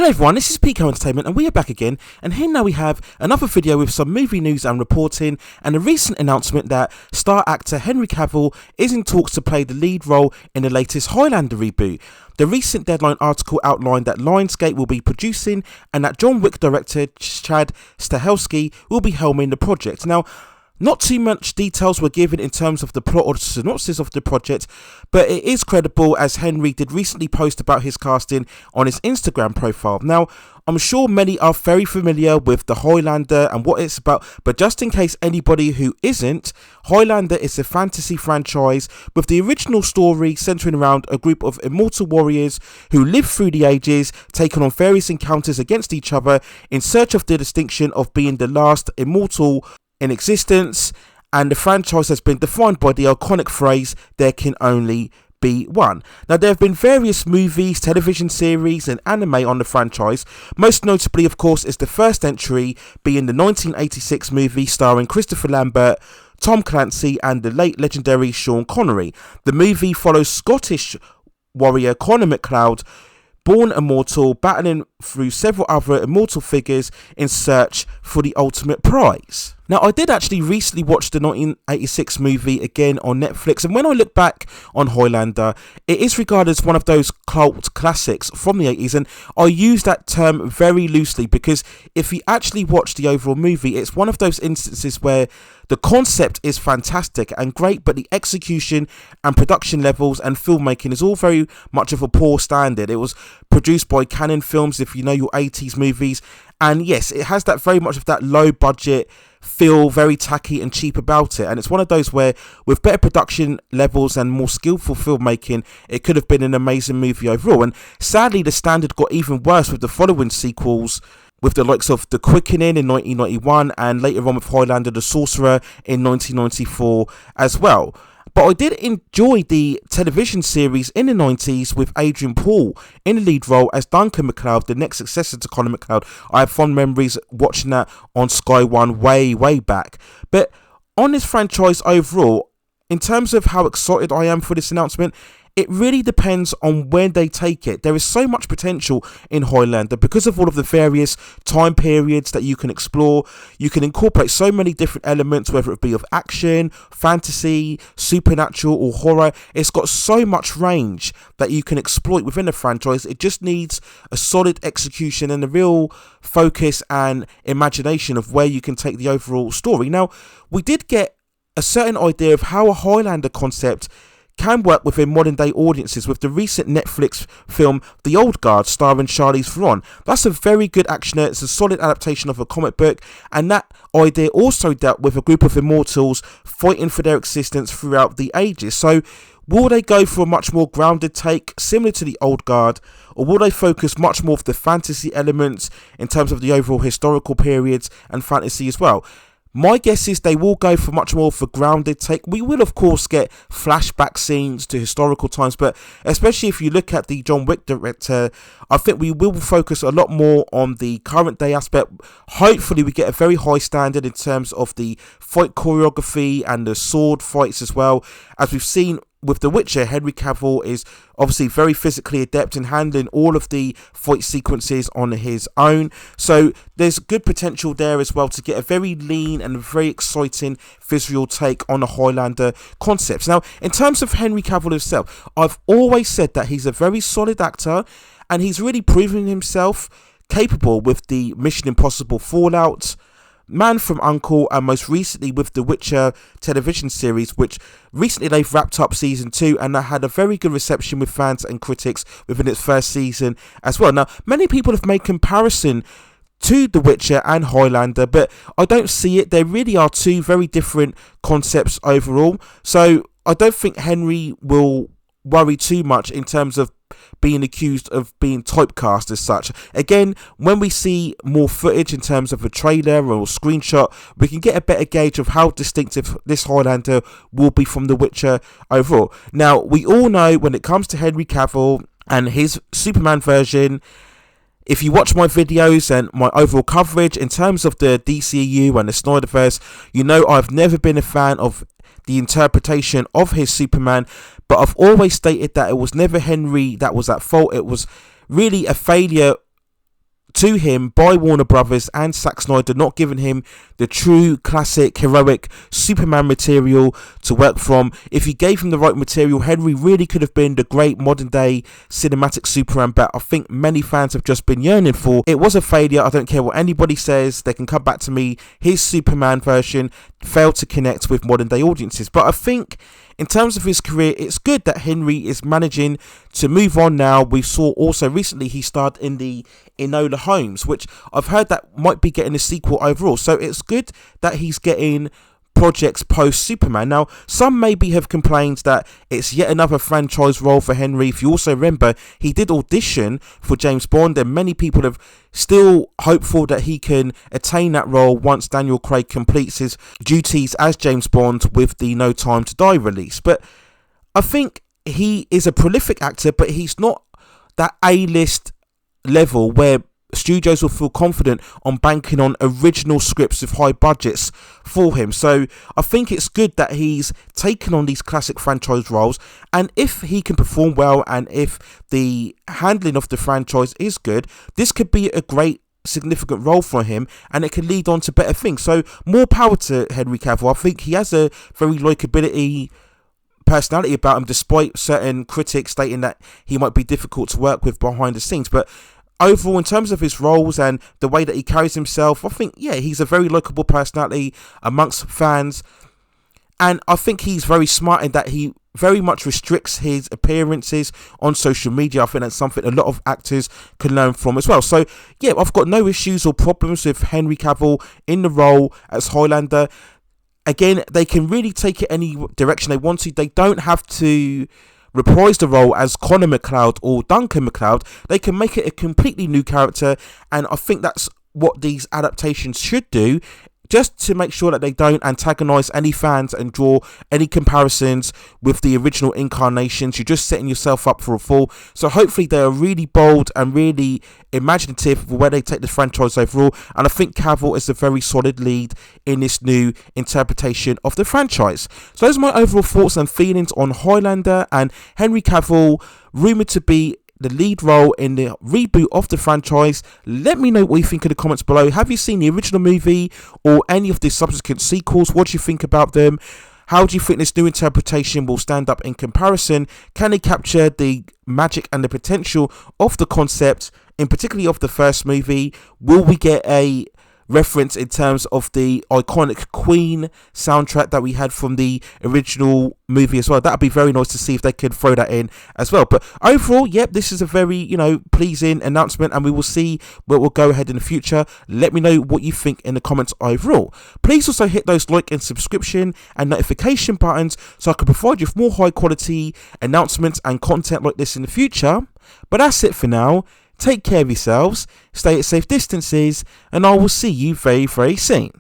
Hello everyone, this is Pico Entertainment and we are back again, and here now we have another video with some movie news and reporting and a recent announcement that star actor Henry Cavill is in talks to play the lead role in the latest Highlander reboot. The recent Deadline article outlined that Lionsgate will be producing and that John Wick director Chad Stahelski will be helming the project. Now, not too much details were given in terms of the plot or synopsis of the project, but it is credible as Henry did recently post about his casting on his Instagram profile. Now, I'm sure many are very familiar with the Highlander and what it's about, but just in case anybody who isn't, Highlander is a fantasy franchise with the original story centering around a group of immortal warriors who live through the ages, taking on various encounters against each other in search of the distinction of being the last immortal in existence, and the franchise has been defined by the iconic phrase, "There can only be one." Now, there have been various movies, television series and anime on the franchise. Most notably, of course, is the first entry being the 1986 movie starring Christopher Lambert, Tom Clancy and the late legendary Sean Connery. The movie follows Scottish warrior Conor MacLeod, born immortal, battling through several other immortal figures in search for the ultimate prize. Now, I did actually recently watch the 1986 movie again on Netflix, and when I look back on Highlander, it is regarded as one of those cult classics from the 80s, and I use that term very loosely because if you actually watch the overall movie, it's one of those instances where the concept is fantastic and great, but the execution and production levels and filmmaking is all very much of a poor standard. It was produced by Canon Films, if you know your 80s movies, and yes, it has that very much of that low budget feel, very tacky and cheap about it, and it's one of those where with better production levels and more skillful filmmaking, it could have been an amazing movie overall. And sadly, the standard got even worse with the following sequels, with the likes of The Quickening in 1991 and later on with Highlander the Sorcerer in 1994 as well. But I did enjoy the television series in the 90s with Adrian Paul in the lead role as Duncan MacLeod, the next successor to Conor MacLeod. I have fond memories watching that on Sky One way back. But on this franchise overall, in terms of how excited I am for this announcement, it really depends on when they take it. There is so much potential in Highlander because of all of the various time periods that you can explore. You can incorporate so many different elements, whether it be of action, fantasy, supernatural or horror. It's got so much range that you can exploit within the franchise. It just needs a solid execution and a real focus and imagination of where you can take the overall story. Now, we did get a certain idea of how a Highlander concept can work within modern day audiences with the recent Netflix film The Old Guard starring Charlize Theron. That's a very good actioner. It's a solid adaptation of a comic book, and that idea also dealt with a group of immortals fighting for their existence throughout the ages. So will they go for a much more grounded take similar to The Old Guard, or will they focus much more of the fantasy elements in terms of the overall historical periods and fantasy as well? My guess is they will go for much more of a grounded take. We will, of course, get flashback scenes to historical times, but especially if you look at the John Wick director, I think we will focus a lot more on the current day aspect. Hopefully, we get a very high standard in terms of the fight choreography and the sword fights as well. As we've seen with The Witcher, Henry Cavill is obviously very physically adept in handling all of the fight sequences on his own. So there's good potential there as well to get a very lean and very exciting visual take on the Highlander concepts. Now, in terms of Henry Cavill himself, I've always said that he's a very solid actor and he's really proven himself capable with the Mission Impossible Fallout, Man from U.N.C.L.E. and most recently with the Witcher television series, which recently they've wrapped up season 2 and that had a very good reception with fans and critics within its first season as well. Now, many people have made comparison to The Witcher and Highlander, but I don't see it. They really are two very different concepts overall. So I don't think Henry will worry too much in terms of being accused of being typecast as such. Again, when we see more footage in terms of a trailer or a screenshot, we can get a better gauge of how distinctive this Highlander will be from The Witcher overall. Now, we all know when it comes to Henry Cavill and his Superman version, if you watch my videos and my overall coverage in terms of the DCEU and the Snyderverse, you know I've never been a fan of the interpretation of his Superman, but I've always stated that it was never Henry that was at fault. It was really a failure to him by Warner Brothers and Zack Snyder, not giving him the true classic heroic Superman material to work from. If you gave him the right material, Henry really could have been the great modern day cinematic Superman that I think many fans have just been yearning for. It was a failure. I don't care what anybody says, they can come back to me. His Superman version failed to connect with modern day audiences. But I think in terms of his career, it's good that Henry is managing to move on now. We saw also recently he starred in the Enola Holmes, which I've heard that might be getting a sequel overall. So it's good that he's getting projects post Superman. Now, some maybe have complained that it's yet another franchise role for Henry. If you also remember, he did audition for James Bond, and many people have still hopeful that he can attain that role once Daniel Craig completes his duties as James Bond with the No Time to Die release. But I think he is a prolific actor, but he's not that A-list level where studios will feel confident on banking on original scripts with high budgets for him. So I think it's good that he's taken on these classic franchise roles, and if he can perform well and if the handling of the franchise is good, this could be a great significant role for him, and it can lead on to better things. So more power to Henry Cavill. I think he has a very likability personality about him, despite certain critics stating that he might be difficult to work with behind the scenes. But overall, in terms of his roles and the way that he carries himself, I think, yeah, he's a very likable personality amongst fans. And I think he's very smart in that he very much restricts his appearances on social media. I think that's something a lot of actors can learn from as well. So, yeah, I've got no issues or problems with Henry Cavill in the role as Highlander. Again, they can really take it any direction they want to. They don't have to reprise the role as Connor McLeod or Duncan McLeod. They can make it a completely new character, and I think that's what these adaptations should do, just to make sure that they don't antagonize any fans and draw any comparisons with the original incarnations. You're just setting yourself up for a fall. So hopefully they are really bold and really imaginative for where they take the franchise overall, and I think Cavill is a very solid lead in this new interpretation of the franchise. So those are my overall thoughts and feelings on Highlander and Henry Cavill, rumoured to be the lead role in the reboot of the franchise. Let me know what you think in the comments below. Have you seen the original movie or any of the subsequent sequels? What do you think about them? How do you think this new interpretation will stand up in comparison? Can they capture the magic and the potential of the concept, in particularly of the first movie? Will we get a reference in terms of the iconic Queen soundtrack that we had from the original movie as well? That'd be very nice to see if they could throw that in as well. But overall, yep, this is a very, pleasing announcement, and we will see where we'll go ahead in the future. Let me know what you think in the comments overall. Please also hit those like and subscription and notification buttons so I can provide you with more high quality announcements and content like this in the future. But that's it for now. Take care of yourselves, stay at safe distances, and I will see you very, very soon.